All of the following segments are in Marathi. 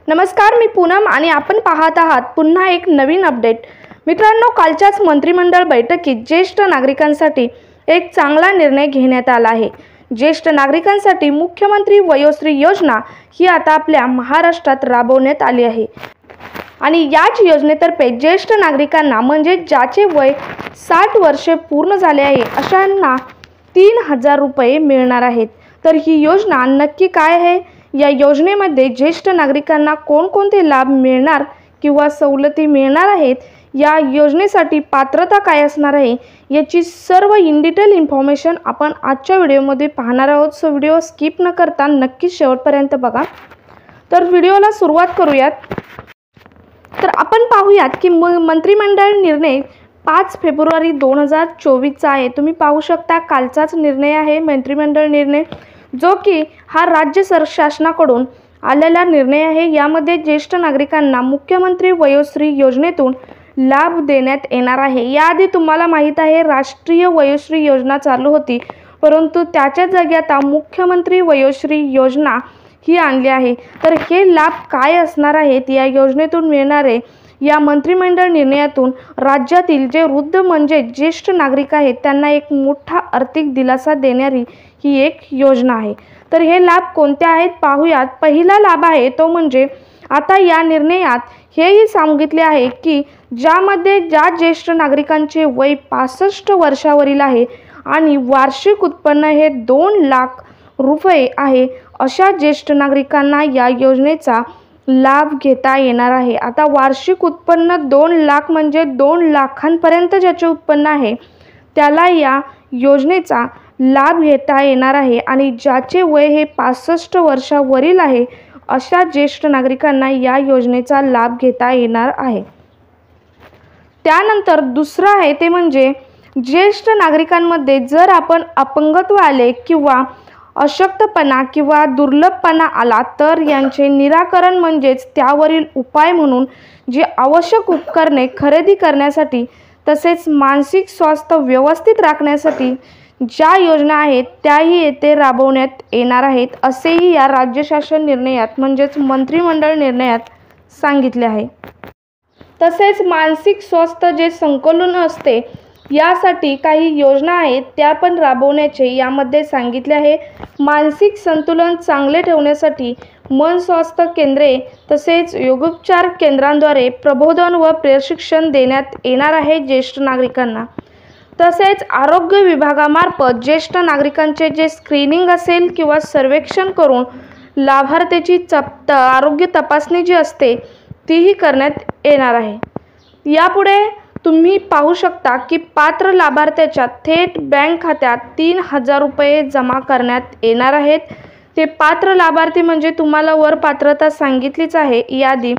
नमस्कार, मी पूनम आणि आपण पाहत आहात पुन्हा एक नवीन अपडेट। मित्रांनो, कालच्याच मंत्रिमंडळ बैठकीत ज्येष्ठ नागरिकांसाठी एक चांगला निर्णय घेण्यात आला आहे। ज्येष्ठ नागरिकांसाठी मुख्यमंत्री वयोश्री योजना ही आता आपल्या महाराष्ट्रात राबवण्यात आली आहे आणि याच योजनेतर्फे ज्येष्ठ नागरिकांना म्हणजे ज्याचे वय 60 वर्षे पूर्ण झाले आहे अशांना 3000 रुपये मिळणार आहेत। तर ही योजना नक्की काय आहे, या योजनेमध्ये ज्येष्ठ नागरिकांना कोणकोणते लाभ मिळणार किंवा सवलती मिळणार आहेत, या योजनेसाठी पात्रता काय असणार आहे, याची सर्व इन डिटेल इन्फॉर्मेशन आपण आजच्या व्हिडिओमध्ये पाहणार आहोत। सो व्हिडिओ स्किप न करता नक्की शेवटपर्यंत बघा। तर व्हिडिओला सुरुवात करूयात। तर आपण पाहूयात की मंत्रिमंडळ निर्णय 5 फेब्रुवारी 2024 चा आहे। तुम्ही पाहू शकता कालचाच निर्णय आहे मंत्रिमंडळ निर्णय, जो की हा राज्य शासनाकडून आलेला निर्णय आहे। यामध्ये ज्येष्ठ नागरिकांना मुख्यमंत्री वयोश्री योजनेतून लाभ देण्यात येणार आहे। याआधी तुम्हाला माहित आहे राष्ट्रीय वयोश्री योजना चालू होती, परंतु त्याच्या जागी आता मुख्यमंत्री वयोश्री योजना ही आणली आहे। तर हे लाभ काय असणार आहेत, या योजनेतून मिळणारे या मंत्रिमंडळ निर्णयातून राज्यातील जे वृद्ध म्हणजे ज्येष्ठ नागरिक आहेत त्यांना एक मोठा आर्थिक दिलासा देणारी ही एक योजना आहे। तर हे लाभ कोणते आहेत पाहूयात। पहिला लाभ आहे तो म्हणजे आता या निर्णयात हेही सांगितले आहे की ज्यामध्ये ज्या ज्येष्ठ नागरिकांचे वय 65 वर्षावरील आहे आणि वार्षिक उत्पन्न हे 2 लाख रुपये आहे अशा ज्येष्ठ नागरिकांना या योजनेचा लाभ घेता येणार आहे। आता वार्षिक उत्पन्न 2 लाख म्हणजे 2 लाखांपर्यंत ज्याचे उत्पन्न आहे त्याला या योजनेचा लाभ घेता येणार आहे आणि ज्याचे वय हे 65 वर्षावरील आहे अशा ज्येष्ठ नागरिकांना या योजनेचा लाभ घेता येणार आहे। त्यानंतर दुसरा आहे ते म्हणजे ज्येष्ठ नागरिकांमध्ये जर आपण अपंगत्व आले किंवा अशक्तपणा किंवा दुर्लभपणा आला तर यांचे निराकरण म्हणजेच त्यावरील उपाय म्हणून जी आवश्यक उपकरणे खरेदी करण्यासाठी तसेच मानसिक स्वास्थ्य व्यवस्थित राखण्यासाठी ज्या योजना आहेत त्याही येथे राबवण्यात येणार आहेत, असेही या राज्य शासन निर्णयात म्हणजेच मंत्रिमंडळ निर्णयात सांगितले आहे। तसेच मानसिक स्वास्थ्य जे संकलन असते यासाठी काही योजना आहेत त्या पण राबवण्याचे यामध्ये सांगितले आहे। मानसिक संतुलन चांगले ठेवण्यासाठी मन स्वास्थ्य केंद्रे तसेच योगोपचार केंद्रांद्वारे प्रबोधन व प्रशिक्षण देण्यात येणार आहे ज्येष्ठ नागरिकांना। तसेच आरोग्य विभागामार्फत ज्येष्ठ नागरिकांचे जे स्क्रीनिंग असेल किंवा सर्वेक्षण करून लाभार्थ्याची आरोग्य तपासणी जी असते तीही करण्यात येणार आहे। यापुढे तुम्ही पाहू शकता की पात्र लाभार्थ्याच्या थेट बँक खात्यात 3000 रुपये जमा करण्यात येणार आहेत। ते पात्र लाभार्थी म्हणजे तुम्हाला वर पात्रता सांगितलीच आहे यादी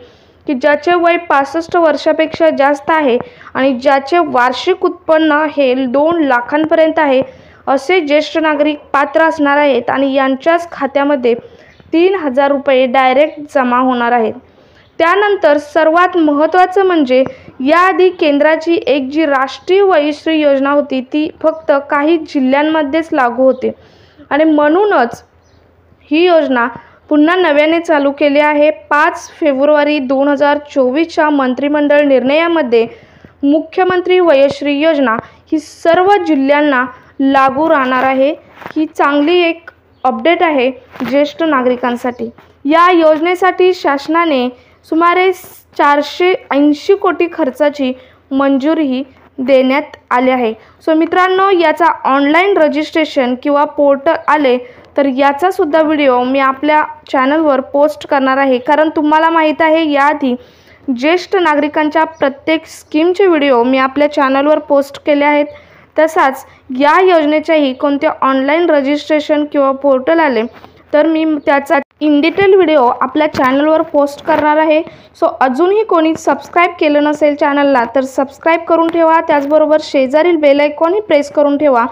की ज्याचे वय 65 वर्षापेक्षा जास्त आहे आणि ज्याचे वार्षिक उत्पन्न हे 2 लाखांपर्यंत आहे असे ज्येष्ठ नागरिक पात्र असणार आहेत आणि यांच्याच खात्यामध्ये 3000 रुपये डायरेक्ट जमा होणार आहेत। त्यानंतर सर्वात महत्त्वाचं म्हणजे याआधी केंद्राची एक जी राष्ट्रीय वयोश्री योजना होती ती फक्त काही जिल्ह्यांमध्येच लागू होते आणि म्हणूनच ही योजना पुन्हा नव्याने चालू केली आहे। 5 फेब्रुवारी 2024च्या मंत्रिमंडळ निर्णयामध्ये मुख्यमंत्री वयोश्री योजना ही सर्व जिल्ह्यांना लागू राहणार आहे। ही चांगली एक अपडेट आहे ज्येष्ठ नागरिकांसाठी। या योजनेसाठी शासनाने सुमारे 480 कोटी खर्चाची मंजुरी देण्यात आली आहे। सो मित्रांनो, याचा ऑनलाईन रजिस्ट्रेशन किंवा पोर्टल आले तर याचा सुद्धा व्हिडिओ मी आपल्या चॅनलवर पोस्ट करणार आहे, कारण तुम्हाला माहीत आहे याआधी ज्येष्ठ नागरिकांच्या प्रत्येक स्कीमचे व्हिडिओ मी आपल्या चॅनलवर पोस्ट केले आहेत। तसाच या योजनेच्याही कोणते ऑनलाईन रजिस्ट्रेशन किंवा पोर्टल आले तर मी त्याचा इन डिटेल व्हिडिओ आपल्या चॅनलवर पोस्ट करणार आहे। सो अजूनही कोणी सबस्क्राईब केलं नसेल चॅनलला तर सबस्क्राईब करून ठेवा, त्याचबरोबर शेजारील बेल आयकॉनही प्रेस करून ठेवा,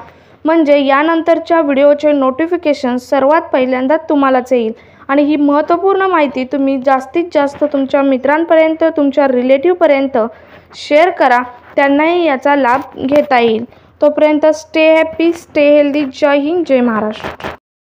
म्हणजे यानंतरच्या व्हिडिओचे नोटिफिकेशन सर्वात पहिल्यांदा तुम्हालाच येईल आणि ही महत्त्वपूर्ण माहिती तुम्ही जास्तीत जास्त तुमच्या मित्रांपर्यंत तुमच्या रिलेटिव्हपर्यंत शेअर करा, त्यांनाही याचा लाभ घेता येईल। तोपर्यंत स्टे हॅपी, स्टे हेल्दी। जय हिंद, जय महाराष्ट्र।